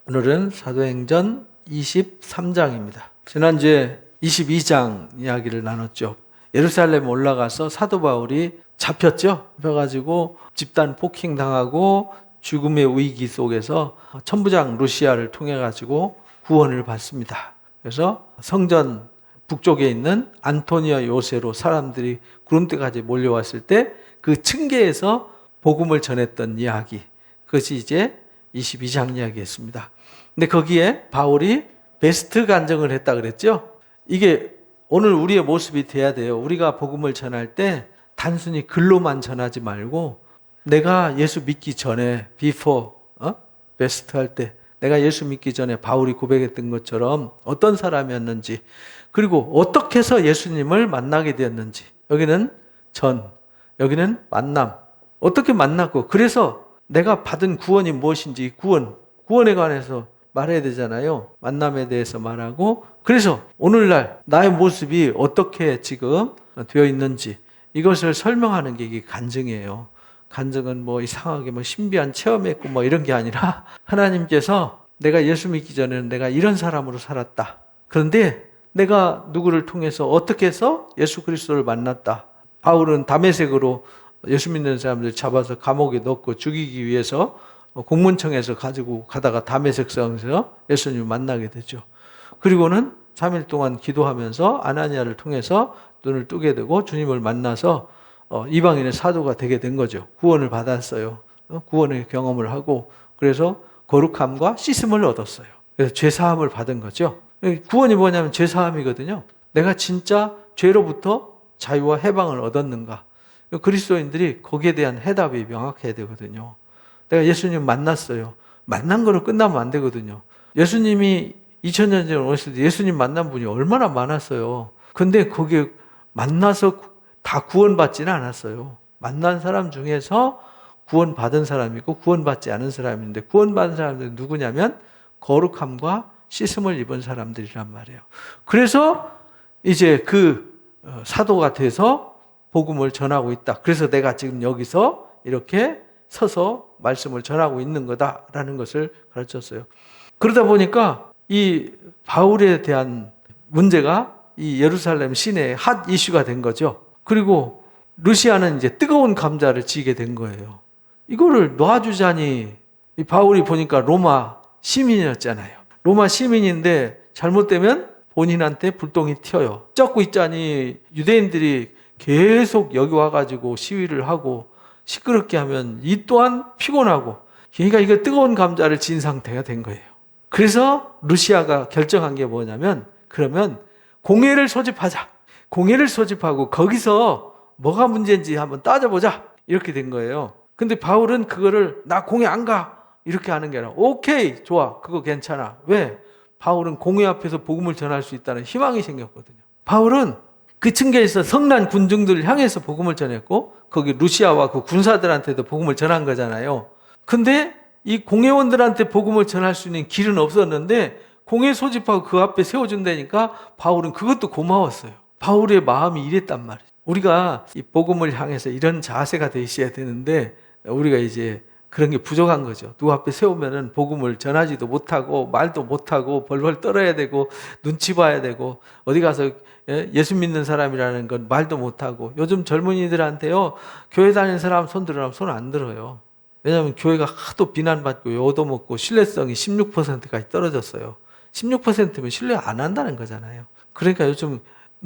오늘은 사도행전 23장입니다. 지난주에 22장 이야기를 나눴죠. 예루살렘 올라가서 사도 바울이 잡혔죠. 잡혀가지고 집단 폭행당하고 죽음의 위기 속에서 천부장 루시아를 통해 가지고 구원을 받습니다. 그래서 성전 북쪽에 있는 안토니아 요새로 사람들이 구름대까지 몰려왔을 때 그 층계에서 복음을 전했던 이야기, 그것이 이제 22장 이야기였습니다. 근데 거기에 바울이 베스트 간증을 했다 그랬죠. 이게 오늘 우리의 모습이 돼야 돼요. 우리가 복음을 전할 때 단순히 글로만 전하지 말고 내가 예수 믿기 전에 before 베스트 할 때 내가 예수 믿기 전에 바울이 고백했던 것처럼 어떤 사람이었는지, 그리고 어떻게 해서 예수님을 만나게 되었는지, 여기는 전, 여기는 만남, 어떻게 만났고, 그래서 내가 받은 구원이 무엇인지 구원에 관해서 말해야 되잖아요. 만남에 대해서 말하고, 그래서 오늘날 나의 모습이 어떻게 지금 되어 있는지 이것을 설명하는 게 이게 간증이에요. 간증은 뭐 이상하게 뭐 신비한 체험했고 뭐 이런 게 아니라 하나님께서 내가 예수 믿기 전에는 내가 이런 사람으로 살았다. 그런데 내가 누구를 통해서 어떻게 해서 예수 그리스도를 만났다. 바울은 다메섹으로 예수 믿는 사람들 잡아서 감옥에 넣고 죽이기 위해서 공문청에서 가지고 가다가 다메섹성에서 예수님을 만나게 되죠. 그리고는 3일 동안 기도하면서 아나니아를 통해서 눈을 뜨게 되고 주님을 만나서 이방인의 사도가 되게 된 거죠. 구원을 받았어요. 구원의 경험을 하고, 그래서 거룩함과 씻음을 얻었어요. 그래서 죄사함을 받은 거죠. 구원이 뭐냐면 죄사함이거든요. 내가 진짜 죄로부터 자유와 해방을 얻었는가. 그리스도인들이 거기에 대한 해답이 명확해야 되거든요. 내가 예수님 만났어요. 만난 거로 끝나면 안 되거든요. 예수님이 2000년 전에 오셨을 때 예수님 만난 분이 얼마나 많았어요. 근데 거기에 만나서 다 구원받지는 않았어요. 만난 사람 중에서 구원받은 사람이 있고 구원받지 않은 사람이 있는데, 구원받은 사람들은 누구냐면 거룩함과 씻음을 입은 사람들이란 말이에요. 그래서 이제 그 사도가 돼서 복음을 전하고 있다. 그래서 내가 지금 여기서 이렇게 서서 말씀을 전하고 있는 거다라는 것을 가르쳤어요. 그러다 보니까 이 바울에 대한 문제가 이 예루살렘 시내의 핫 이슈가 된 거죠. 그리고 루시아는 이제 뜨거운 감자를 지게 된 거예요. 이거를 놔주자니, 이 바울이 보니까 로마 시민이었잖아요. 로마 시민인데 잘못되면 본인한테 불똥이 튀어요. 쫓고 있자니 유대인들이 계속 여기 와가지고 시위를 하고 시끄럽게 하면 이 또한 피곤하고, 그러니까 이거 뜨거운 감자를 진 상태가 된 거예요. 그래서 루시아가 결정한 게 뭐냐면, 그러면 공회를 소집하자. 공회를 소집하고 거기서 뭐가 문제인지 한번 따져보자. 이렇게 된 거예요. 근데 바울은 그거를 나 공회 안 가. 이렇게 하는 게 아니라 오케이, 좋아. 그거 괜찮아. 왜? 바울은 공회 앞에서 복음을 전할 수 있다는 희망이 생겼거든요. 바울은 그 층계에서 성난 군중들을 향해서 복음을 전했고, 거기 루시아와 그 군사들한테도 복음을 전한 거잖아요. 근데 이 공회원들한테 복음을 전할 수 있는 길은 없었는데 공회 소집하고 그 앞에 세워준다니까 바울은 그것도 고마웠어요. 바울의 마음이 이랬단 말이에요. 우리가 이 복음을 향해서 이런 자세가 돼 있어야 되는데 우리가 이제 그런 게 부족한 거죠. 누구 앞에 세우면은 복음을 전하지도 못하고 말도 못하고 벌벌 떨어야 되고 눈치 봐야 되고, 어디 가서 예수 믿는 사람이라는 건 말도 못하고. 요즘 젊은이들한테요, 교회 다니는 사람 손 들으라면 손 안 들어요. 왜냐하면 교회가 하도 비난받고 얻어먹고 신뢰성이 16%까지 떨어졌어요. 16%면 신뢰 안 한다는 거잖아요. 그러니까 요즘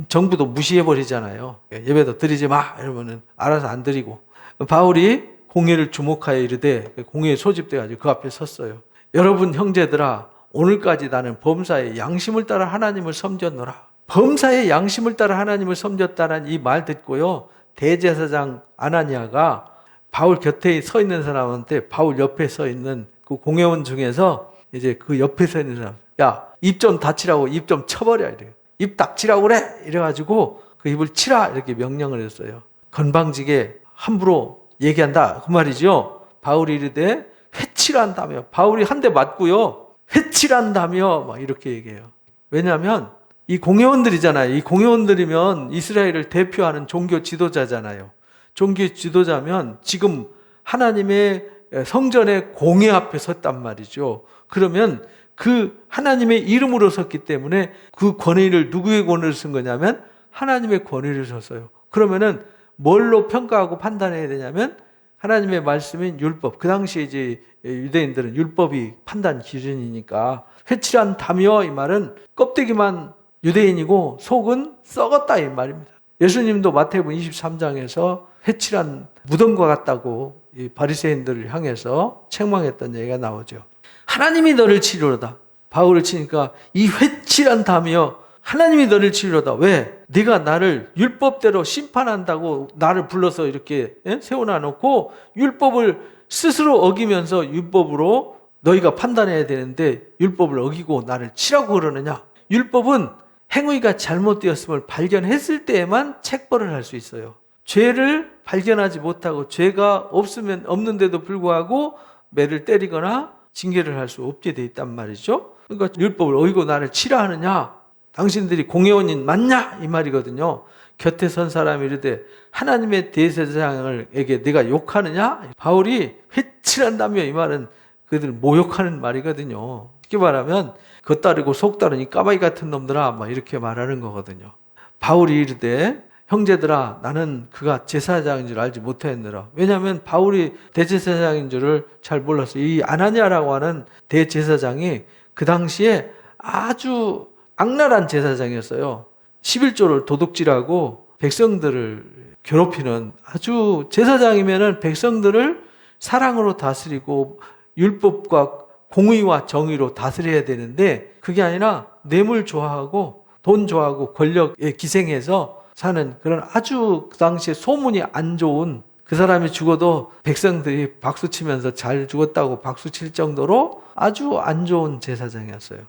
정부도 무시해버리잖아요. 예배도 드리지 마 이러면은 알아서 안 드리고. 바울이 공회를 주목하여 이르되 공회에 소집돼가지고 그 앞에 섰어요. 여러분 형제들아, 오늘까지 나는 범사의 양심을 따라 하나님을 섬겼노라. 범사의 양심을 따라 하나님을 섬겼다는 이 말 듣고요, 대제사장 아나니아가 바울 곁에 서 있는 사람한테, 바울 옆에 서 있는 그 공회원 중에서 이제 그 옆에 서 있는 사람, 야, 입 좀 닫히라고, 입 좀 쳐버려. 이래. 입 닥치라고 그래. 이래가지고 그 입을 치라. 이렇게 명령을 했어요. 건방지게 함부로 얘기한다. 그 말이죠. 바울이 이르되 회칠한다며. 바울이 한 대 맞고요, 회칠한다며 막 이렇게 얘기해요. 왜냐하면 이 공회원들이잖아요. 이 공회원들이면 이스라엘을 대표하는 종교 지도자잖아요. 종교 지도자면 지금 하나님의 성전의 공회 앞에 섰단 말이죠. 그러면 그 하나님의 이름으로 섰기 때문에 그 권위를 누구의 권위를 쓴 거냐면 하나님의 권위를 썼어요. 그러면은 뭘로 평가하고 판단해야 되냐면 하나님의 말씀인 율법. 그 당시에 이제 유대인들은 율법이 판단 기준이니까 회칠한다며 이 말은 껍데기만 유대인이고 속은 썩었다 이 말입니다. 예수님도 마태복음 23장에서 회칠한 무덤과 같다고 이 바리새인들을 향해서 책망했던 얘기가 나오죠. 하나님이 너를 치료로다. 바울을 치니까 이 회칠한다며 하나님이 너를 치료로다. 왜? 네가 나를 율법대로 심판한다고 나를 불러서 이렇게 세워놔 놓고 율법을 스스로 어기면서 율법으로 너희가 판단해야 되는데 율법을 어기고 나를 치라고 그러느냐? 율법은 행위가 잘못되었음을 발견했을 때에만 책벌을 할 수 있어요. 죄를 발견하지 못하고 죄가 없는데도 불구하고 매를 때리거나 징계를 할 수 없게 돼 있단 말이죠. 그러니까 율법을 어기고 나를 치라 하느냐? 당신들이 공회원인 맞냐? 이 말이거든요. 곁에 선 사람이 이르되 하나님의 대제사장에게 내가 욕하느냐? 바울이 회칠한다며 이 말은 그들 모욕하는 말이거든요. 쉽게 말하면 겉다르고 속다른 이 까마귀 같은 놈들아 막 이렇게 말하는 거거든요. 바울이 이르되 형제들아 나는 그가 제사장인 줄 알지 못하였느라. 왜냐하면 바울이 대제사장인 줄을 잘 몰랐어요. 이 아나니아라고 하는 대제사장이 그 당시에 아주 악랄한 제사장이었어요. 11조를 도둑질하고 백성들을 괴롭히는 아주 제사장이면은 백성들을 사랑으로 다스리고 율법과 공의와 정의로 다스려야 되는데 그게 아니라 뇌물 좋아하고 돈 좋아하고 권력에 기생해서 사는 그런 아주 그 당시에 소문이 안 좋은 그 사람이 죽어도 백성들이 박수치면서 잘 죽었다고 박수칠 정도로 아주 안 좋은 제사장이었어요.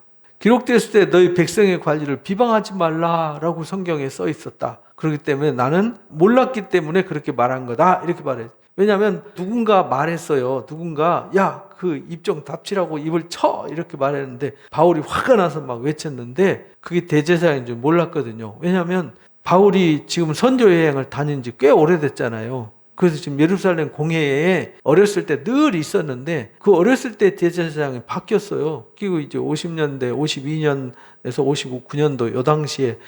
기록됐을 때 너희 백성의 관리를 비방하지 말라라고 성경에 써 있었다. 그렇기 때문에 나는 몰랐기 때문에 그렇게 말한 거다. 이렇게 말해요. 왜냐하면 누군가 말했어요. 누군가 야, 그 입 좀 닥치라고 입을 쳐 이렇게 말했는데 바울이 화가 나서 막 외쳤는데 그게 대제사장인 줄 몰랐거든요. 왜냐하면 바울이 지금 선교 여행을 다닌 지 꽤 오래됐잖아요. 그래서 지금 예루살렘 공회에 어렸을 때 늘 있었는데 그 어렸을 때 대제사장이 바뀌었어요. 그리고 이제 50년대, 52년에서 59년도 요 당시에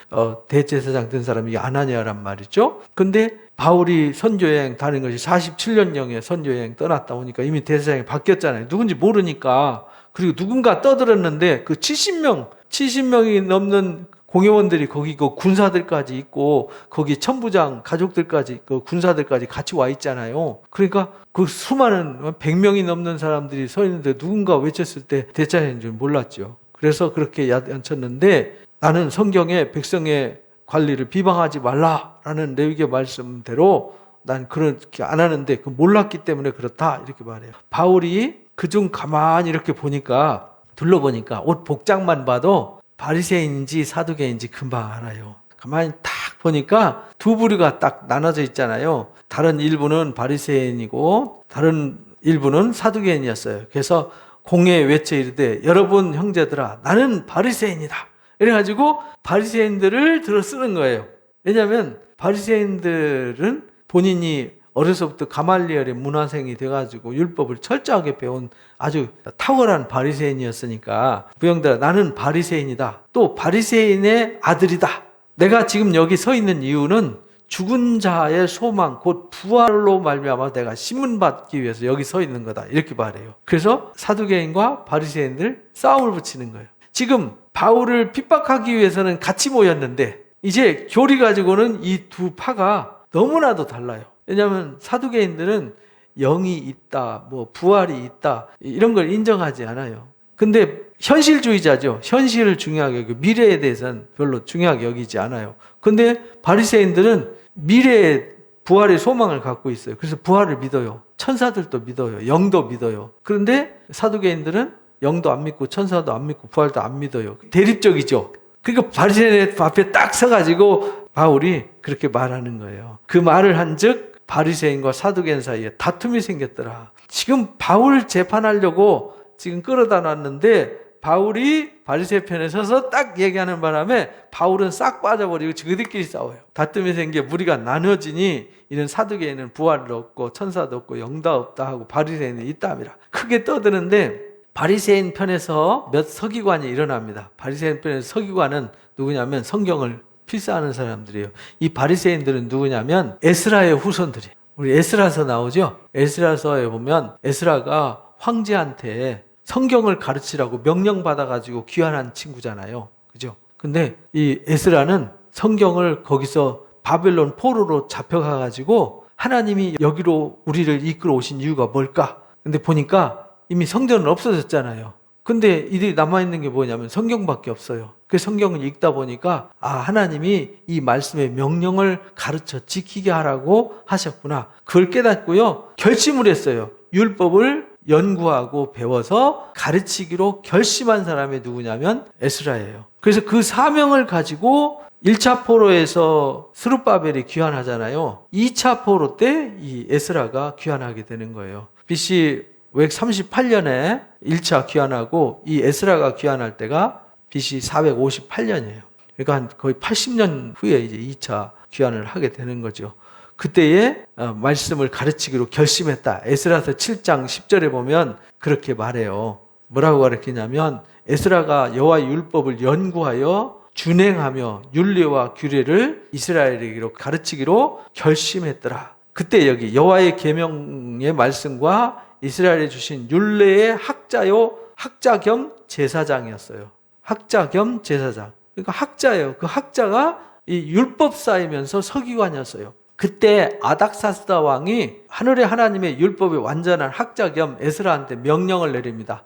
대제사장 된 사람이 아나니아란 말이죠. 근데 바울이 선교여행 다닌 것이 47년경에 선교여행 떠났다 오니까 이미 대제사장이 바뀌었잖아요. 누군지 모르니까. 그리고 누군가 떠들었는데 그 70명이 넘는 공회원들이 거기 그 군사들까지 있고 거기 천부장 가족들까지 그 군사들까지 같이 와 있잖아요. 그러니까 그 수많은 100명이 넘는 사람들이 서 있는데 누군가 외쳤을 때 대자인 줄 몰랐죠. 그래서 그렇게 야단쳤는데 나는 성경에 백성의 관리를 비방하지 말라라는 레위기 말씀대로 난 그렇게 안 하는데 그 몰랐기 때문에 그렇다 이렇게 말해요. 바울이 그중 가만히 이렇게 보니까 둘러보니까 옷 복장만 봐도 바리새인인지 사두개인지 금방 알아요. 가만히 딱 보니까 두 부류가 딱 나눠져 있잖아요. 다른 일부는 바리새인이고 다른 일부는 사두개인이었어요. 그래서 공회에 외쳐 이르되 여러분 형제들아 나는 바리새인이다. 이래가지고 바리새인들을 들어 쓰는 거예요. 왜냐하면 바리새인들은 본인이 어려서부터 가말리엘의 문화생이 돼가지고 율법을 철저하게 배운 아주 탁월한 바리새인이었으니까 부형들아 나는 바리새인이다. 또 바리새인의 아들이다. 내가 지금 여기 서 있는 이유는 죽은 자의 소망 곧 부활로 말미암아 내가 심문받기 위해서 여기 서 있는 거다. 이렇게 말해요. 그래서 사두개인과 바리새인들 싸움을 붙이는 거예요. 지금 바울을 핍박하기 위해서는 같이 모였는데 이제 교리 가지고는 이 두 파가 너무나도 달라요. 왜냐하면 사두개인들은 영이 있다, 뭐 부활이 있다 이런 걸 인정하지 않아요. 근데 현실주의자죠. 현실을 중요하게 여기고 미래에 대해서는 별로 중요하게 여기지 않아요. 근데 바리새인들은 미래의 부활의 소망을 갖고 있어요. 그래서 부활을 믿어요. 천사들도 믿어요. 영도 믿어요. 그런데 사두개인들은 영도 안 믿고 천사도 안 믿고 부활도 안 믿어요. 대립적이죠. 그러니까 바리새인 앞에 딱 서가지고 바울이 그렇게 말하는 거예요. 그 말을 한즉 바리새인과 사두개인 사이에 다툼이 생겼더라. 지금 바울 재판하려고 지금 끌어다 놨는데 바울이 바리새인 편에 서서 딱 얘기하는 바람에 바울은 싹 빠져버리고 지그들끼리 싸워요. 다툼이 생겨 무리가 나눠지니 이는 사두개인은 부활도 없고 천사도 없고 영도 없다 하고 바리새인은 있다미라. 크게 떠드는데 바리새인 편에서 몇 서기관이 일어납니다. 바리새인 편에서 서기관은 누구냐면 성경을 필사하는 사람들이에요. 이 바리새인들은 누구냐면 에스라의 후손들이에요. 우리 에스라서 나오죠. 에스라서에 보면 에스라가 황제한테 성경을 가르치라고 명령받아가지고 귀환한 친구잖아요. 그죠? 근데 이 에스라는 성경을 거기서 바벨론 포로로 잡혀가가지고 하나님이 여기로 우리를 이끌어 오신 이유가 뭘까? 근데 보니까 이미 성전은 없어졌잖아요. 근데 이들이 남아있는 게 뭐냐면 성경밖에 없어요. 그 성경을 읽다 보니까 하나님이 이 말씀의 명령을 가르쳐 지키게 하라고 하셨구나. 그걸 깨닫고요. 결심을 했어요. 율법을 연구하고 배워서 가르치기로 결심한 사람이 누구냐면 에스라예요. 그래서 그 사명을 가지고 1차 포로에서 스룹바벨이 귀환하잖아요. 2차 포로 때 이 에스라가 귀환하게 되는 거예요. BC 538년에 1차 귀환하고 이 에스라가 귀환할 때가 BC 458년이에요. 그러니까 한 거의 80년 후에 이제 2차 귀환을 하게 되는 거죠. 그때에 말씀을 가르치기로 결심했다. 에스라서 7장 10절에 보면 그렇게 말해요. 뭐라고 가르치냐면 에스라가 여호와의 율법을 연구하여 준행하며 율례와 규례를 이스라엘에게로 가르치기로 결심했더라. 그때 여기 여호와의 계명의 말씀과 이스라엘에 주신 율례의 학자요, 학자 겸 제사장이었어요. 학자 겸 제사장. 그러니까 학자예요. 그 학자가 이 율법사이면서 서기관이었어요. 그때 아닥사스다 왕이 하늘의 하나님의 율법의 완전한 학자 겸 에스라한테 명령을 내립니다.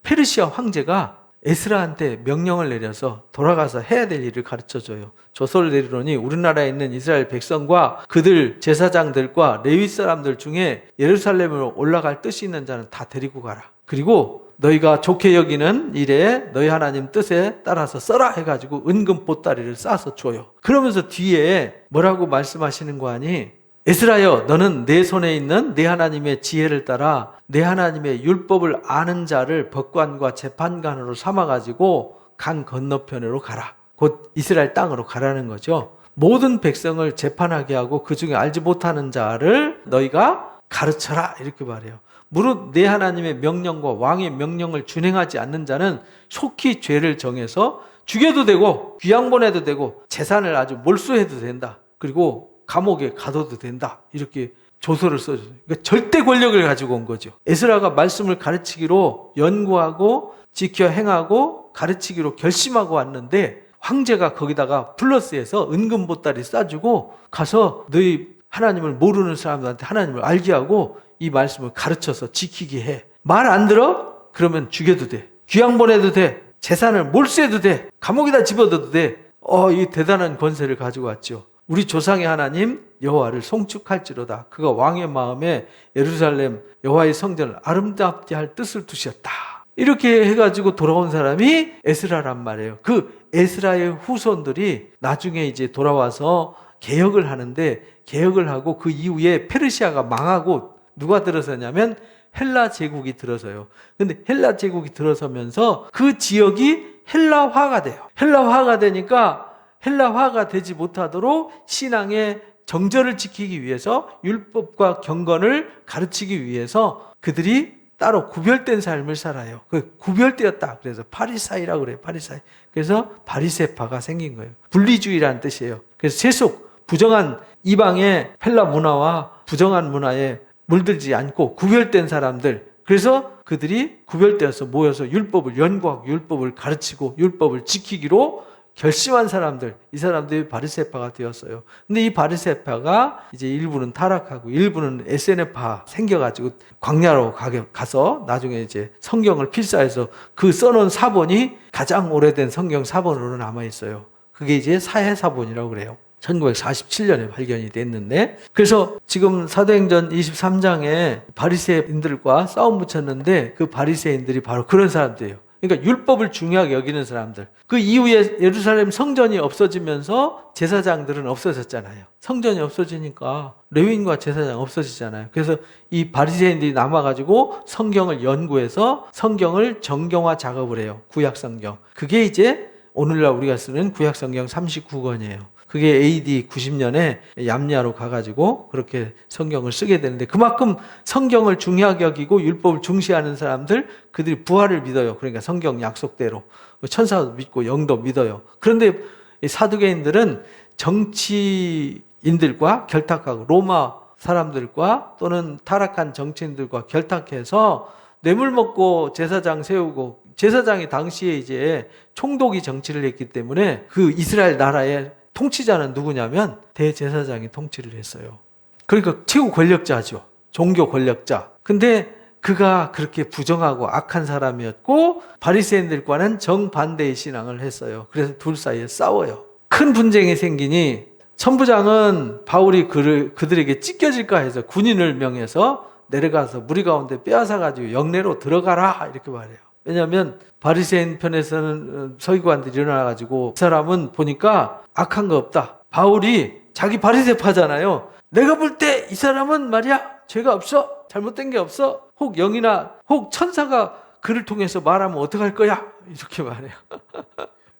페르시아 황제가 에스라한테 명령을 내려서 돌아가서 해야 될 일을 가르쳐줘요. 조서를 내리노니 우리나라에 있는 이스라엘 백성과 그들 제사장들과 레위 사람들 중에 예루살렘으로 올라갈 뜻이 있는 자는 다 데리고 가라. 그리고 너희가 좋게 여기는 일에 너희 하나님 뜻에 따라서 써라 해가지고 은금 보따리를 싸서 줘요. 그러면서 뒤에 뭐라고 말씀하시는 거 아니? 에스라여, 너는 내 손에 있는 내 하나님의 지혜를 따라 내 하나님의 율법을 아는 자를 법관과 재판관으로 삼아가지고 강 건너편으로 가라. 곧 이스라엘 땅으로 가라는 거죠. 모든 백성을 재판하게 하고 그 중에 알지 못하는 자를 너희가 가르쳐라. 이렇게 말해요. 무릇 내 하나님의 명령과 왕의 명령을 준행하지 않는 자는 속히 죄를 정해서 죽여도 되고 귀양 보내도 되고 재산을 아주 몰수해도 된다. 그리고 감옥에 가둬도 된다. 이렇게 조서를 써줘요. 그러니까 절대 권력을 가지고 온 거죠. 에스라가 말씀을 가르치기로 연구하고 지켜 행하고 가르치기로 결심하고 왔는데 황제가 거기다가 플러스해서 은금 보따리 싸주고 가서 너희 하나님을 모르는 사람들한테 하나님을 알게 하고 이 말씀을 가르쳐서 지키게 해. 말 안 들어? 그러면 죽여도 돼. 귀양 보내도 돼. 재산을 몰수해도 돼. 감옥에다 집어넣어도 돼. 이 대단한 권세를 가지고 왔죠. 우리 조상의 하나님 여호와를 송축할지로다. 그가 왕의 마음에 예루살렘 여호와의 성전을 아름답게 할 뜻을 두셨다. 이렇게 해가지고 돌아온 사람이 에스라란 말이에요. 그 에스라의 후손들이 나중에 이제 돌아와서 개혁을 하는데 개혁을 하고 그 이후에 페르시아가 망하고 누가 들어서냐면 헬라 제국이 들어서요. 근데 헬라 제국이 들어서면서 그 지역이 헬라화가 돼요. 헬라화가 되니까 헬라화가 되지 못하도록 신앙의 정절을 지키기 위해서 율법과 경건을 가르치기 위해서 그들이 따로 구별된 삶을 살아요. 그 구별되었다. 그래서 파리사이라고 그래요. 파리사이. 그래서 바리새파가 생긴 거예요. 분리주의라는 뜻이에요. 그래서 세속, 부정한 이방의 헬라 문화와 부정한 문화에 물들지 않고 구별된 사람들. 그래서 그들이 구별되어서 모여서 율법을 연구하고 율법을 가르치고 율법을 지키기로 결심한 사람들, 이 사람들이 바리새파가 되었어요. 근데 이 바리새파가 이제 일부는 타락하고 일부는 SNF파 생겨가지고 광야로 가서 나중에 이제 성경을 필사해서 그 써놓은 사본이 가장 오래된 성경 사본으로 남아있어요. 그게 이제 사해사본이라고 그래요. 1947년에 발견이 됐는데, 그래서 지금 사도행전 23장에 바리새인들과 싸움 붙였는데 그 바리새인들이 바로 그런 사람들이에요. 그러니까 율법을 중요하게 여기는 사람들. 그 이후에 예루살렘 성전이 없어지면서 제사장들은 없어졌잖아요. 성전이 없어지니까 레위인과 제사장 없어지잖아요. 그래서 이 바리새인들이 남아가지고 성경을 연구해서 성경을 정경화 작업을 해요. 구약 성경. 그게 이제 오늘날 우리가 쓰는 구약 성경 39권이에요. 그게 AD 90년에 얌야로 가가지고 그렇게 성경을 쓰게 되는데, 그만큼 성경을 중요하게 여기고 율법을 중시하는 사람들, 그들이 부활을 믿어요. 그러니까 성경 약속대로 천사도 믿고 영도 믿어요. 그런데 사두개인들은 정치인들과 결탁하고 로마 사람들과 또는 타락한 정치인들과 결탁해서 뇌물 먹고 제사장 세우고, 제사장이 당시에 이제 총독이 정치를 했기 때문에 그 이스라엘 나라의 통치자는 누구냐면 대제사장이 통치를 했어요. 그러니까 최고 권력자죠. 종교 권력자. 근데 그가 그렇게 부정하고 악한 사람이었고 바리새인들과는 정반대의 신앙을 했어요. 그래서 둘 사이에 싸워요. 큰 분쟁이 생기니 천부장은 바울이 그들에게 찢겨질까 해서 군인을 명해서 내려가서 무리 가운데 빼앗아가지고 영내로 들어가라 이렇게 말해요. 왜냐하면 바리새인 편에서는 서기관들이 일어나가지고 그 사람은 보니까 악한 거 없다. 바울이 자기 바리새파잖아요. 내가 볼 때 이 사람은 말이야 죄가 없어. 잘못된 게 없어. 혹 영이나 혹 천사가 그를 통해서 말하면 어떡할 거야? 이렇게 말해요.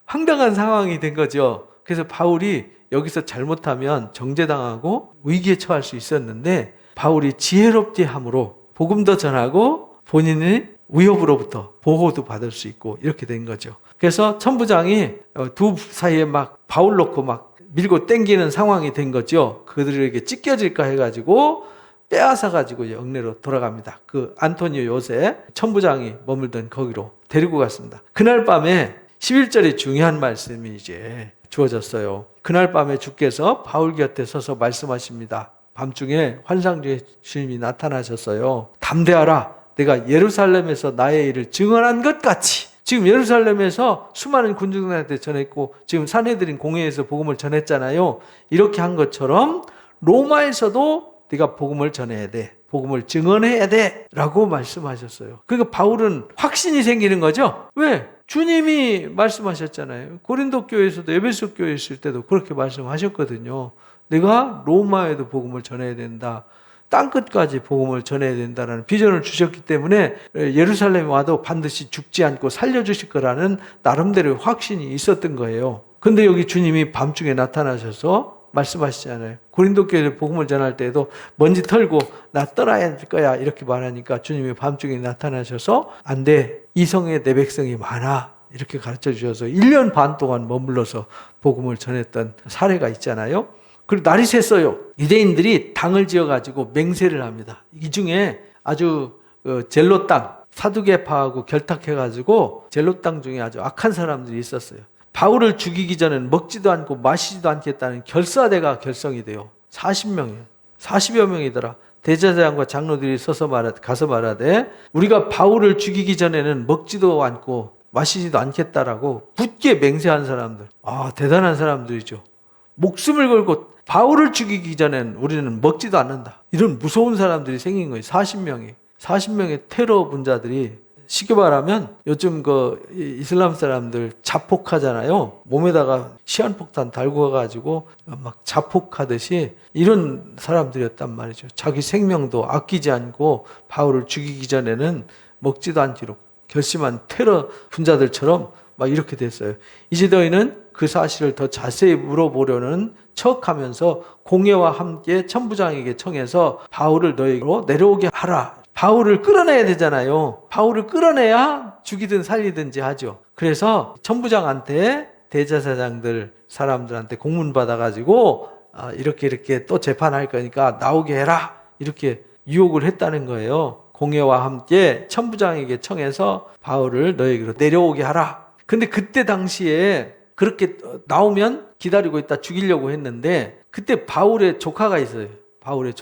황당한 상황이 된 거죠. 그래서 바울이 여기서 잘못하면 정죄당하고 위기에 처할 수 있었는데 바울이 지혜롭게 함으로 복음도 전하고 본인의 위협으로부터 보호도 받을 수 있고 이렇게 된 거죠. 그래서 천부장이 두 사이에 막 바울 놓고 막 밀고 땡기는 상황이 된 거죠. 그들에게 찢겨질까 해가지고 빼앗아가지고 영내로 돌아갑니다. 그 안토니오 요새 천부장이 머물던 거기로 데리고 갔습니다. 그날 밤에 11절에 중요한 말씀이 이제 주어졌어요. 그날 밤에 주께서 바울 곁에 서서 말씀하십니다. 밤중에 환상 중에 주님이 나타나셨어요. 담대하라. 내가 예루살렘에서 나의 일을 증언한 것 같이. 지금 예루살렘에서 수많은 군중들한테 전했고 지금 산헤드린 공회에서 복음을 전했잖아요. 이렇게 한 것처럼 로마에서도 네가 복음을 전해야 돼. 복음을 증언해야 돼. 라고 말씀하셨어요. 그러니까 바울은 확신이 생기는 거죠. 왜? 주님이 말씀하셨잖아요. 고린도 교회에서도 에베소 교회에 있을 때도 그렇게 말씀하셨거든요. 내가 로마에도 복음을 전해야 된다. 땅끝까지 복음을 전해야 된다는 비전을 주셨기 때문에 예루살렘에 와도 반드시 죽지 않고 살려주실 거라는 나름대로의 확신이 있었던 거예요. 근데 여기 주님이 밤중에 나타나셔서 말씀하시잖아요. 고린도 교회에 복음을 전할 때에도 먼지 털고 나 떠나야 될 거야 이렇게 말하니까 주님이 밤중에 나타나셔서 안 돼. 이 성에 내 백성이 많아. 이렇게 가르쳐 주셔서 1년 반 동안 머물러서 복음을 전했던 사례가 있잖아요. 그리고 날이 샜어요. 유대인들이 당을 지어가지고 맹세를 합니다. 이 중에 아주 젤로 땅, 사두개파하고 결탁해가지고 젤로 땅 중에 아주 악한 사람들이 있었어요. 바울을 죽이기 전에는 먹지도 않고 마시지도 않겠다는 결사대가 결성이 돼요. 40명이에요. 40여 명이더라. 대제사장과 장로들이 가서 말하되 우리가 바울을 죽이기 전에는 먹지도 않고 마시지도 않겠다라고 굳게 맹세한 사람들. 아, 대단한 사람들이죠. 목숨을 걸고 바울을 죽이기 전엔 우리는 먹지도 않는다. 이런 무서운 사람들이 생긴 거예요. 40명의 테러 분자들이 쉽게 말하면 요즘 이슬람 사람들 자폭하잖아요. 몸에다가 시한폭탄 달고 가가지고 막 자폭하듯이 이런 사람들이었단 말이죠. 자기 생명도 아끼지 않고 바울을 죽이기 전에는 먹지도 않기로 결심한 테러 분자들처럼 막 이렇게 됐어요. 이제 너희는 그 사실을 더 자세히 물어보려는 척하면서 공회와 함께 천부장에게 청해서 바울을 너희로 내려오게 하라. 바울을 끌어내야 되잖아요. 바울을 끌어내야 죽이든 살리든지 하죠. 그래서 천부장한테 대제사장들 사람들한테 공문 받아가지고 이렇게 또 재판할 거니까 나오게 해라. 이렇게 유혹을 했다는 거예요. 공회와 함께 천부장에게 청해서 바울을 너희에게로 내려오게 하라. 근데 그때 당시에 그렇게 나오면 기다리고 있다 죽이려고 했는데 그때 바울의 조카가 있어요. 바울의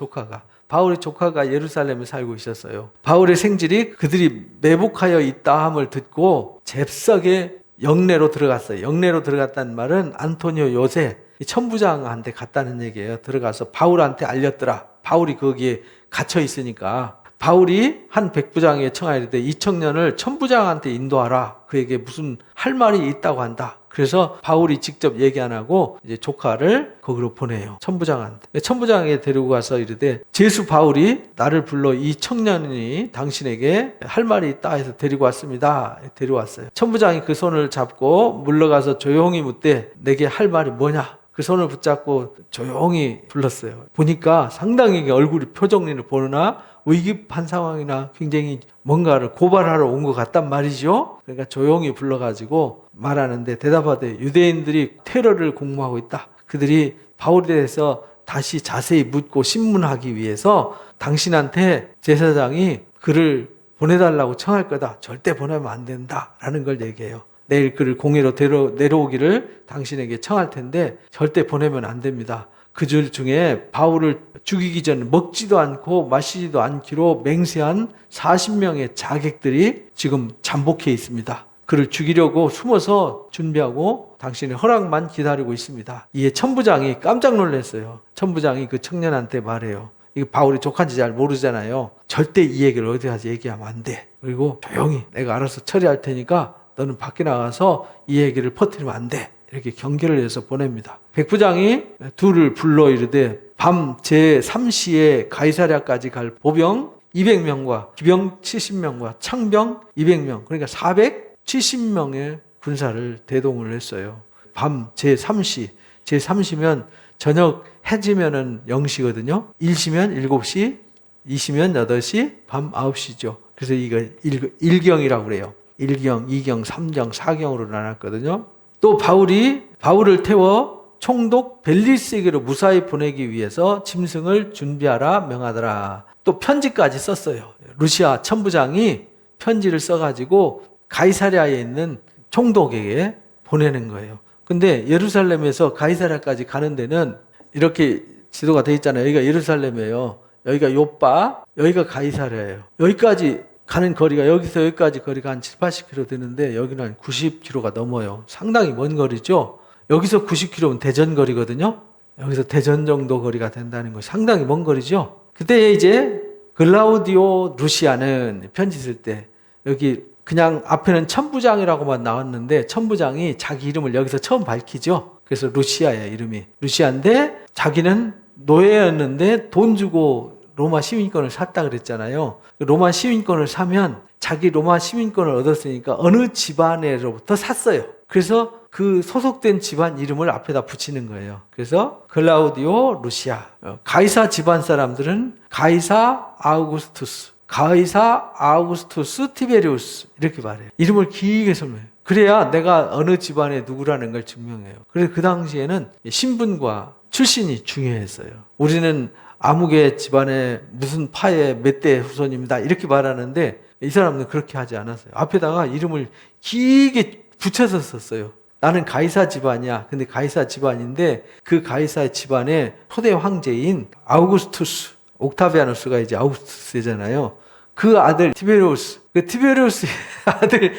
조카가 예루살렘에 살고 있었어요. 바울의 생질이 그들이 매복하여 있다 함을 듣고 잽싸게 영내로 들어갔어요. 영내로 들어갔다는 말은 안토니오 요새 천부장한테 갔다는 얘기예요. 들어가서 바울한테 알렸더라. 바울이 거기에 갇혀 있으니까 바울이 한 백부장에게 청하이르되 이 청년을 천부장한테 인도하라. 그에게 무슨 할 말이 있다고 한다. 그래서 바울이 직접 얘기 안 하고 이제 조카를 거기로 보내요. 천부장한테. 천부장에게 데리고 가서 이르되 제수 바울이 나를 불러 이 청년이 당신에게 할 말이 있다 해서 데리고 왔습니다. 데려왔어요. 천부장이 그 손을 잡고 물러가서 조용히 묻되 내게 할 말이 뭐냐? 그 손을 붙잡고 조용히 불렀어요. 보니까 상당히 얼굴이 표정을 보느나 위급한 상황이나 굉장히 뭔가를 고발하러 온 것 같단 말이죠. 그러니까 조용히 불러가지고 말하는데 대답하되 유대인들이 테러를 공모하고 있다. 그들이 바울에 대해서 다시 자세히 묻고 신문하기 위해서 당신한테 제사장이 그를 보내달라고 청할 거다. 절대 보내면 안 된다라는 걸 얘기해요. 내일 그를 공회로 내려오기를 당신에게 청할 텐데 절대 보내면 안 됩니다. 그 줄 중에 바울을 죽이기 전 먹지도 않고 마시지도 않기로 맹세한 40명의 자객들이 지금 잠복해 있습니다. 그를 죽이려고 숨어서 준비하고 당신의 허락만 기다리고 있습니다. 이에 천부장이 깜짝 놀랐어요. 천부장이 그 청년한테 말해요. 이거 바울이 족한지 잘 모르잖아요. 절대 이 얘기를 어디 가서 얘기하면 안 돼. 그리고 조용히 내가 알아서 처리할 테니까 너는 밖에 나가서 이 얘기를 퍼뜨리면 안 돼. 이렇게 경계를 해서 보냅니다. 백부장이 둘을 불러 이르되 밤 제3시에 가이사랴까지 갈 보병 200명과 기병 70명과 창병 200명 그러니까 470명의 군사를 대동을 했어요. 밤 제3시 제3시면 저녁 해지면은 0시거든요. 1시면 7시 2시면 8시 밤 9시죠. 그래서 이거 1경이라고 그래요. 1경, 2경, 3경, 4경으로 나눴거든요. 또 바울을 태워 총독 벨리스에게로 무사히 보내기 위해서 짐승을 준비하라 명하더라. 또 편지까지 썼어요. 루시아 천부장이 편지를 써가지고 가이사랴에 있는 총독에게 보내는 거예요. 근데 예루살렘에서 가이사랴까지 가는 데는 이렇게 지도가 돼 있잖아요. 여기가 예루살렘이에요. 여기가 요빠, 여기가 가이사랴예요. 여기까지 가는 거리가 여기서 여기까지 거리가 한 7, 80km 되는데 여기는 한 90km가 넘어요. 상당히 먼 거리죠. 여기서 90km면 대전 거리거든요. 여기서 대전 정도 거리가 된다는 거 상당히 먼 거리죠. 그때 이제 글라우디오 루시아는 편지 쓸 때 여기 그냥 앞에는 천부장이라고만 나왔는데 천부장이 자기 이름을 여기서 처음 밝히죠. 그래서 루시아예요. 이름이. 루시아인데 자기는 노예였는데 돈 주고 로마 시민권을 샀다 그랬잖아요. 로마 시민권을 사면 자기 로마 시민권을 얻었으니까 어느 집안으로부터 샀어요. 그래서 그 소속된 집안 이름을 앞에다 붙이는 거예요. 그래서 글라우디오 루시아. 가이사 집안 사람들은 가이사 아우구스투스, 가이사 아우구스투스 티베리우스 이렇게 말해요. 이름을 길게 설명해요. 그래야 내가 어느 집안의 누구라는 걸 증명해요. 그래서 그 당시에는 신분과 출신이 중요했어요. 우리는 아무개 집안의 무슨 파의 몇 대 후손입니다. 이렇게 말하는데 이 사람은 그렇게 하지 않았어요. 앞에다가 이름을 길게 붙여서 썼어요. 나는 가이사 집안이야. 근데 가이사 집안인데 그 가이사 집안의 초대 황제인 아우구스투스, 옥타비아누스가 이제 아우구스투스잖아요. 그 아들 티베리우스, 그 티베리우스의 아들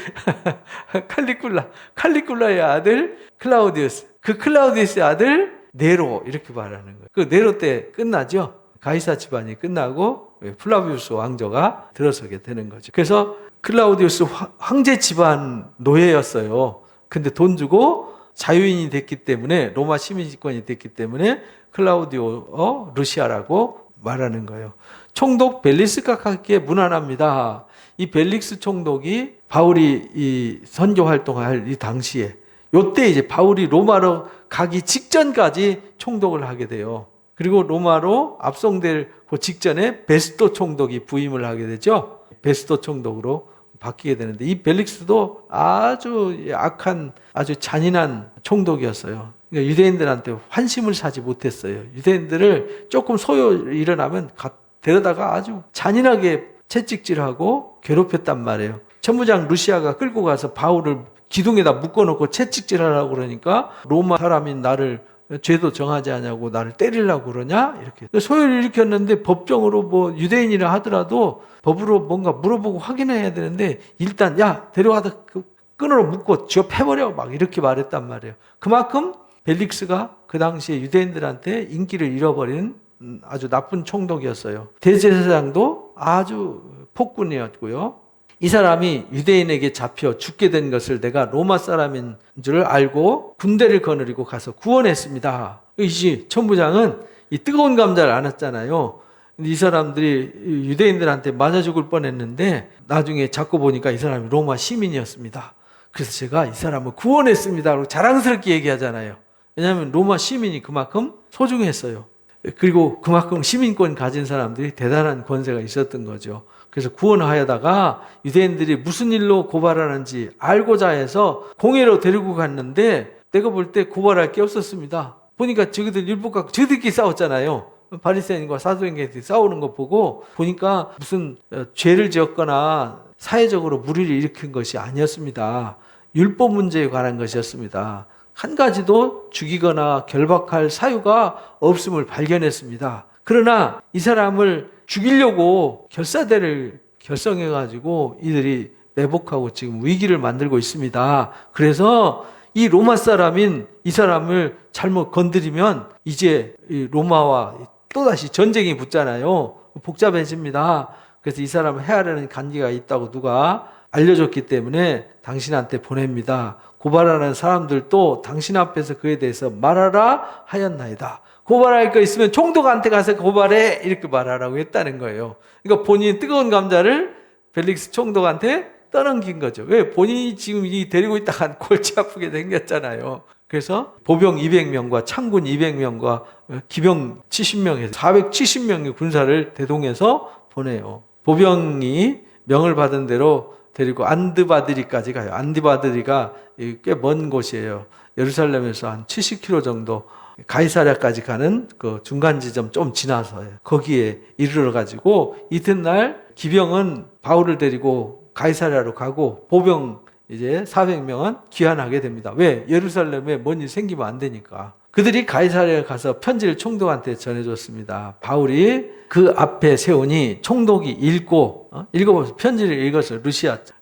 칼리굴라의 아들 클라우디우스, 그 클라우디우스의 아들 네로 이렇게 말하는 거예요. 그 네로 때 끝나죠. 가이사 집안이 끝나고 플라비우스 왕조가 들어서게 되는 거죠. 그래서 클라우디우스 황제 집안 노예였어요. 근데 돈 주고 자유인이 됐기 때문에 로마 시민권이 됐기 때문에 클라우디오 루시아라고 말하는 거예요. 총독 벨리스가 갖기에 무난합니다. 이 벨릭스 총독이 바울이 이 선교 활동할 이 당시에 요때 이제 바울이 로마로 가기 직전까지 총독을 하게 돼요. 그리고 로마로 압송될 그 직전에 베스토 총독이 부임을 하게 되죠. 베스토 총독으로 바뀌게 되는데 이 벨릭스도 아주 악한 아주 잔인한 총독이었어요. 그러니까 유대인들한테 환심을 사지 못했어요. 유대인들을 조금 소요 일어나면 데려다가 아주 잔인하게 채찍질하고 괴롭혔단 말이에요. 천부장 루시아가 끌고 가서 바울을 기둥에다 묶어놓고 채찍질하라고 그러니까 로마 사람인 나를 죄도 정하지 않냐고 나를 때리려고 그러냐 이렇게 소요를 일으켰는데 법정으로 뭐 유대인이라 하더라도 법으로 뭔가 물어보고 확인해야 되는데 일단 야 데려와서 끈으로 묶고 쥐어 패버려 막 이렇게 말했단 말이에요. 그만큼 벨릭스가 그 당시에 유대인들한테 인기를 잃어버린 아주 나쁜 총독이었어요. 대제사장도 아주 폭군이었고요. 이 사람이 유대인에게 잡혀 죽게 된 것을 내가 로마 사람인 줄 알고 군대를 거느리고 가서 구원했습니다. 이 천부장은 이 뜨거운 감자를 안았잖아요. 이 사람들이 유대인들한테 맞아 죽을 뻔했는데 나중에 잡고 보니까 이 사람이 로마 시민이었습니다. 그래서 제가 이 사람을 구원했습니다. 자랑스럽게 얘기하잖아요. 왜냐하면 로마 시민이 그만큼 소중했어요. 그리고 그만큼 시민권 가진 사람들이 대단한 권세가 있었던 거죠. 그래서 구원하여다가 유대인들이 무슨 일로 고발하는지 알고자 해서 공회로 데리고 갔는데 내가 볼 때 고발할 게 없었습니다. 보니까 저기들 율법 갖고 저들끼리 싸웠잖아요. 바리새인과 사두개인들이 싸우는 거 보고 보니까 무슨 죄를 지었거나 사회적으로 무리를 일으킨 것이 아니었습니다. 율법 문제에 관한 것이었습니다. 한 가지도 죽이거나 결박할 사유가 없음을 발견했습니다. 그러나 이 사람을 죽이려고 결사대를 결성해가지고 이들이 매복하고 지금 위기를 만들고 있습니다. 그래서 이 로마 사람인 이 사람을 잘못 건드리면 이제 이 로마와 또다시 전쟁이 붙잖아요. 복잡해집니다. 그래서 이 사람을 해하려는 간기가 있다고 누가 알려줬기 때문에 당신한테 보냅니다. 고발하는 사람들도 당신 앞에서 그에 대해서 말하라 하였나이다. 고발할 거 있으면 총독한테 가서 고발해 이렇게 말하라고 했다는 거예요. 그러니까 본인이 뜨거운 감자를 벨릭스 총독한테 떠넘긴 거죠. 왜? 본인이 지금 데리고 있다가 골치 아프게 생겼잖아요. 그래서 보병 200명과 창군 200명과 기병 70명에서 470명의 군사를 대동해서 보내요. 보병이 명을 받은 대로 데리고 안드바드리까지 가요. 안드바드리가 꽤 먼 곳이에요. 예루살렘에서 한 70km 정도 가이사랴까지 가는 그 중간 지점 좀 지나서요. 거기에 이르러 가지고 이튿날 기병은 바울을 데리고 가이사랴로 가고 보병 이제 400명은 귀환하게 됩니다. 왜? 예루살렘에 뭔 일 생기면 안 되니까. 그들이 가이사랴에 가서 편지를 총독한테 전해줬습니다. 바울이 그 앞에 세우니 총독이 읽어보면서 편지를 읽었어요.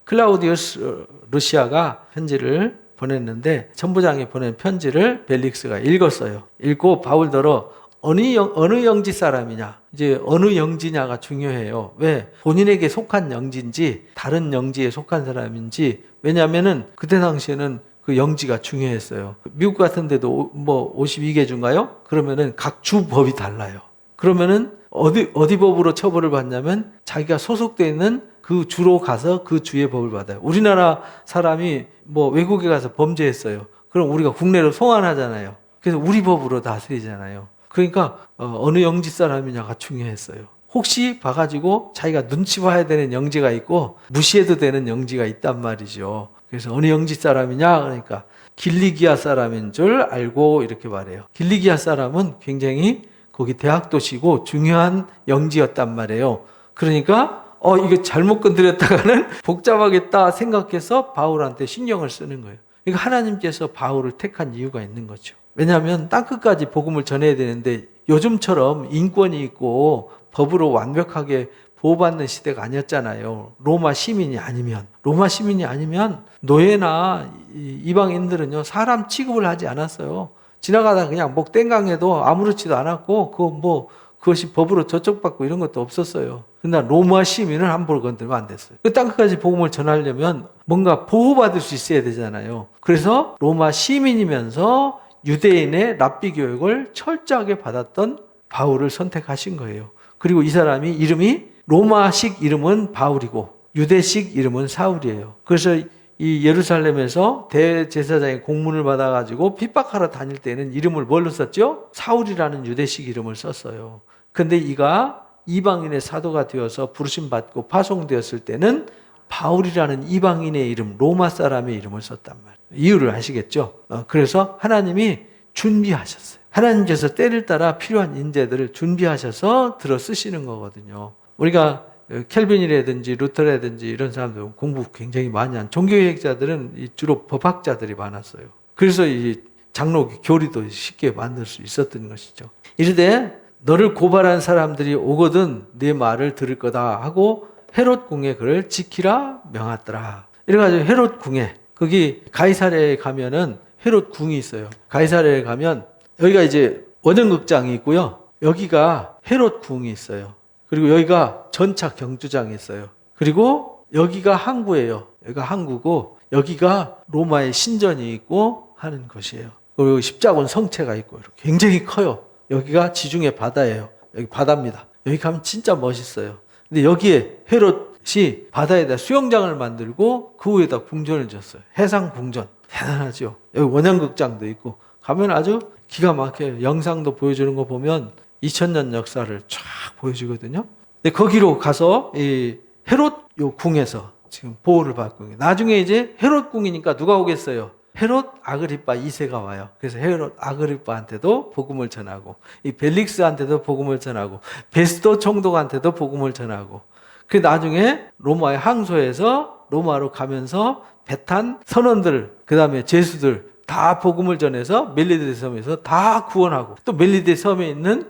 클라우디우스 루시아가 편지를 보냈는데 천부장이 보낸 편지를 벨릭스가 읽었어요. 읽고 바울더러 어느 영지 사람이냐, 이제 어느 영지냐가 중요해요. 왜? 본인에게 속한 영지인지 다른 영지에 속한 사람인지. 왜냐하면은 그때 당시에는 그 영지가 중요했어요. 미국 같은 데도 뭐 52개 주인가요? 그러면은 각 주 법이 달라요. 그러면은 어디 법으로 처벌을 받냐면 자기가 소속되어 있는 그 주로 가서 그 주의 법을 받아요. 우리나라 사람이 뭐 외국에 가서 범죄했어요. 그럼 우리가 국내로 송환하잖아요. 그래서 우리 법으로 다스리잖아요. 그러니까 어느 영지 사람이냐가 중요했어요. 혹시 봐가지고 자기가 눈치 봐야 되는 영지가 있고 무시해도 되는 영지가 있단 말이죠. 그래서 어느 영지 사람이냐 그러니까 길리기아 사람인 줄 알고 이렇게 말해요. 길리기아 사람은 굉장히 거기 대학 도시고 중요한 영지였단 말이에요. 그러니까 이거 잘못 건드렸다가는 복잡하겠다 생각해서 바울한테 신경을 쓰는 거예요. 그러니까 하나님께서 바울을 택한 이유가 있는 거죠. 왜냐하면 땅끝까지 복음을 전해야 되는데 요즘처럼 인권이 있고 법으로 완벽하게 보호받는 시대가 아니었잖아요. 로마 시민이 아니면 노예나 이방인들은요 사람 취급을 하지 않았어요. 지나가다 그냥 목 땡강해도 아무렇지도 않았고 그것이 법으로 저촉받고 이런 것도 없었어요. 그러나 로마 시민을 함부로 건들면 안 됐어요. 그 땅끝까지 복음을 전하려면 뭔가 보호받을 수 있어야 되잖아요. 그래서 로마 시민이면서 유대인의 랍비 교육을 철저하게 받았던 바울을 선택하신 거예요. 그리고 이 사람이 이름이 로마식 이름은 바울이고 유대식 이름은 사울이에요. 그래서 이 예루살렘에서 대제사장의 공문을 받아가지고 핍박하러 다닐 때는 이름을 뭘로 썼죠? 사울이라는 유대식 이름을 썼어요. 근데 이가 이방인의 사도가 되어서 부르심받고 파송되었을 때는 바울이라는 이방인의 이름, 로마 사람의 이름을 썼단 말이에요. 이유를 아시겠죠? 그래서 하나님이 준비하셨어요. 하나님께서 때를 따라 필요한 인재들을 준비하셔서 들어 쓰시는 거거든요. 우리가 켈빈이라든지 루터라든지 이런 사람들 공부 굉장히 많이 한 종교개혁자들은 주로 법학자들이 많았어요. 그래서 이 장로 교리도 쉽게 만들 수 있었던 것이죠. 이르되 너를 고발한 사람들이 오거든 네 말을 들을 거다 하고 헤롯 궁에 그를 지키라 명하더라. 이래가지고 헤롯 궁에 거기 가이사랴에 가면은 헤롯 궁이 있어요. 가이사랴에 가면 여기가 이제 원형극장이 있고요. 여기가 헤롯 궁이 있어요. 그리고 여기가 전차 경주장이 있어요. 그리고 여기가 항구예요. 여기가 항구고 여기가 로마의 신전이 있고 하는 것이에요. 그리고 십자군 성체가 있고 이렇게 굉장히 커요. 여기가 지중해 바다예요. 여기 바다입니다. 여기 가면 진짜 멋있어요. 근데 여기에 헤롯이 바다에다 수영장을 만들고 그 위에다 궁전을 지었어요. 해상 궁전. 대단하죠. 여기 원형극장도 있고 가면 아주 기가 막혀요. 영상도 보여주는 거 보면 2000년 역사를 쫙 보여주거든요. 근데 거기로 가서 이 헤롯 요 궁에서 지금 보호를 받고 나중에 이제 헤롯 궁이니까 누가 오겠어요? 헤롯 아그리파 2세가 와요. 그래서 헤롯 아그리파한테도 복음을 전하고 이 벨릭스한테도 복음을 전하고 베스도 총독한테도 복음을 전하고 그 나중에 로마의 항소에서 로마로 가면서 배탄 선원들 그다음에 제수들 다 복음을 전해서 멜리데 섬에서 다 구원하고 또 멜리데 섬에 있는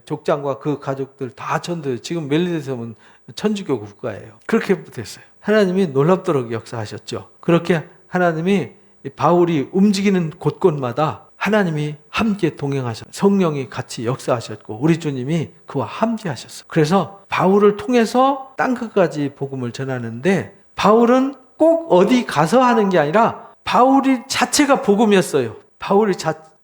족장과 그 가족들 다 전도해요. 지금 멜리데 섬은 천주교 국가예요. 그렇게 됐어요. 하나님이 놀랍도록 역사하셨죠. 그렇게 하나님이 바울이 움직이는 곳곳마다 하나님이 함께 동행하셨고 성령이 같이 역사하셨고 우리 주님이 그와 함께 하셨어요. 그래서 바울을 통해서 땅끝까지 복음을 전하는데 바울은 꼭 어디 가서 하는 게 아니라 바울이 자체가 복음이었어요.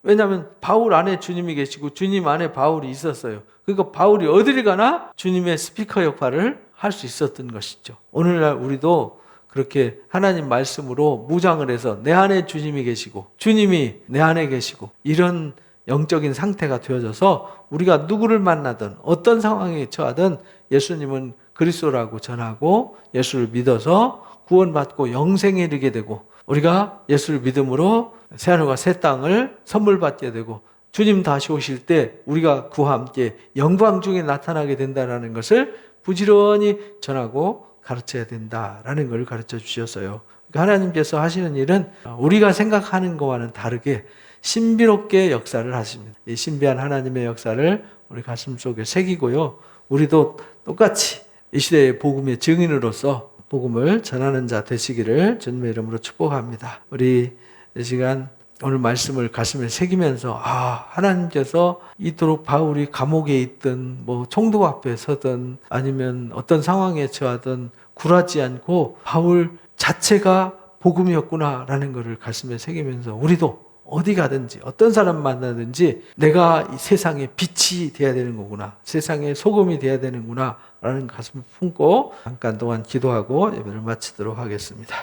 왜냐하면 바울 안에 주님이 계시고 주님 안에 바울이 있었어요. 그러니까 바울이 어디를 가나 주님의 스피커 역할을 할 수 있었던 것이죠. 오늘날 우리도 그렇게 하나님 말씀으로 무장을 해서 내 안에 주님이 계시고 주님이 내 안에 계시고 이런 영적인 상태가 되어져서 우리가 누구를 만나든 어떤 상황에 처하든 예수님은 그리스도라고 전하고 예수를 믿어서 구원받고 영생에 이르게 되고 우리가 예수를 믿음으로 새하늘과 새 땅을 선물 받게 되고 주님 다시 오실 때 우리가 그와 함께 영광 중에 나타나게 된다는 것을 부지런히 전하고 가르쳐야 된다라는 걸 가르쳐 주셨어요. 그러니까 하나님께서 하시는 일은 우리가 생각하는 것과는 다르게 신비롭게 역사를 하십니다. 이 신비한 하나님의 역사를 우리 가슴 속에 새기고요. 우리도 똑같이 이 시대의 복음의 증인으로서 복음을 전하는 자 되시기를 주님의 이름으로 축복합니다. 우리 이 시간 오늘 말씀을 가슴에 새기면서 하나님께서 이토록 바울이 감옥에 있든 총독 앞에 서든 아니면 어떤 상황에 처하든 굴하지 않고 바울 자체가 복음이었구나라는 것을 가슴에 새기면서 우리도 어디 가든지 어떤 사람 만나든지 내가 이 세상의 빛이 돼야 되는 거구나, 세상의 소금이 돼야 되는구나 라는 가슴을 품고 잠깐 동안 기도하고 예배를 마치도록 하겠습니다.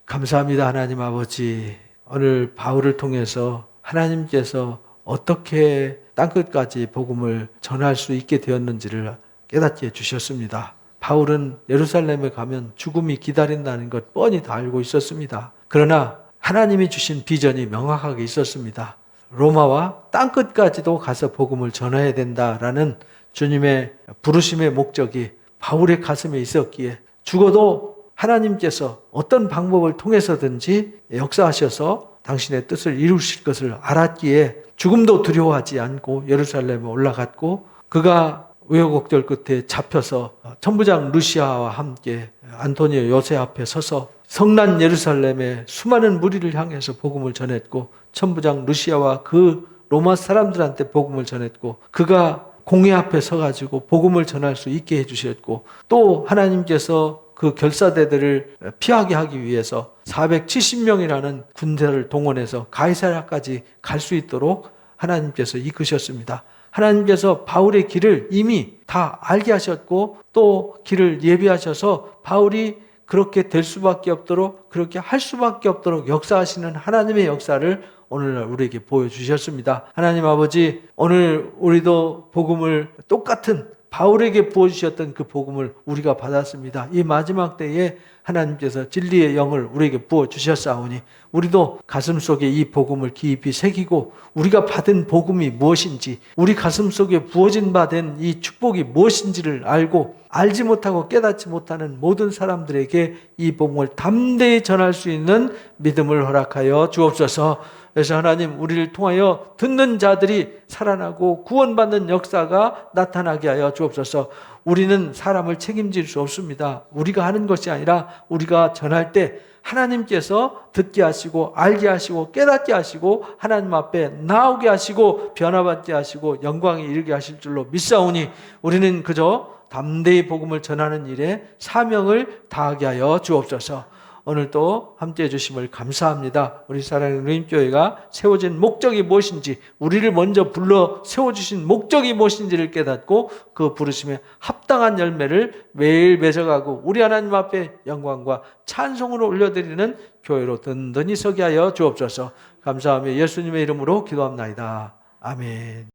감사합니다. 하나님 아버지, 오늘 바울을 통해서 하나님께서 어떻게 땅끝까지 복음을 전할 수 있게 되었는지를 깨닫게 해주셨습니다. 바울은 예루살렘에 가면 죽음이 기다린다는 것 뻔히 다 알고 있었습니다. 그러나 하나님이 주신 비전이 명확하게 있었습니다. 로마와 땅끝까지도 가서 복음을 전해야 된다라는 주님의 부르심의 목적이 바울의 가슴에 있었기에 죽어도 하나님께서 어떤 방법을 통해서든지 역사하셔서 당신의 뜻을 이루실 것을 알았기에 죽음도 두려워하지 않고 예루살렘에 올라갔고 그가 우여곡절 끝에 잡혀서 천부장 루시아와 함께 안토니오 요새 앞에 서서 성난 예루살렘에 수많은 무리를 향해서 복음을 전했고 천부장 루시아와 그 로마 사람들한테 복음을 전했고 그가 공회 앞에 서가지고 복음을 전할 수 있게 해주셨고 또 하나님께서 그 결사대들을 피하게 하기 위해서 470명이라는 군대를 동원해서 가이사랴까지 갈 수 있도록 하나님께서 이끄셨습니다. 하나님께서 바울의 길을 이미 다 알게 하셨고 또 길을 예비하셔서 바울이 그렇게 될 수밖에 없도록 그렇게 할 수밖에 없도록 역사하시는 하나님의 역사를 오늘날 우리에게 보여주셨습니다. 하나님 아버지, 오늘 우리도 복음을 똑같은 바울에게 부어주셨던 그 복음을 우리가 받았습니다. 이 마지막 때에 하나님께서 진리의 영을 우리에게 부어주셨사오니 우리도 가슴속에 이 복음을 깊이 새기고 우리가 받은 복음이 무엇인지 우리 가슴속에 부어진 바 된 이 축복이 무엇인지를 알고 알지 못하고 깨닫지 못하는 모든 사람들에게 이 복음을 담대히 전할 수 있는 믿음을 허락하여 주옵소서. 그래서 하나님 우리를 통하여 듣는 자들이 살아나고 구원받는 역사가 나타나게 하여 주옵소서. 우리는 사람을 책임질 수 없습니다. 우리가 하는 것이 아니라 우리가 전할 때 하나님께서 듣게 하시고 알게 하시고 깨닫게 하시고 하나님 앞에 나오게 하시고 변화받게 하시고 영광에 이르게 하실 줄로 믿사오니 우리는 그저 담대히 복음을 전하는 일에 사명을 다하게 하여 주옵소서. 오늘도 함께해 주심을 감사합니다. 우리 사랑하는 누님교회가 세워진 목적이 무엇인지, 우리를 먼저 불러 세워주신 목적이 무엇인지를 깨닫고 그 부르심에 합당한 열매를 매일 맺어가고 우리 하나님 앞에 영광과 찬송으로 올려드리는 교회로 든든히 서게 하여 주옵소서. 감사하며 예수님의 이름으로 기도합나이다. 아멘.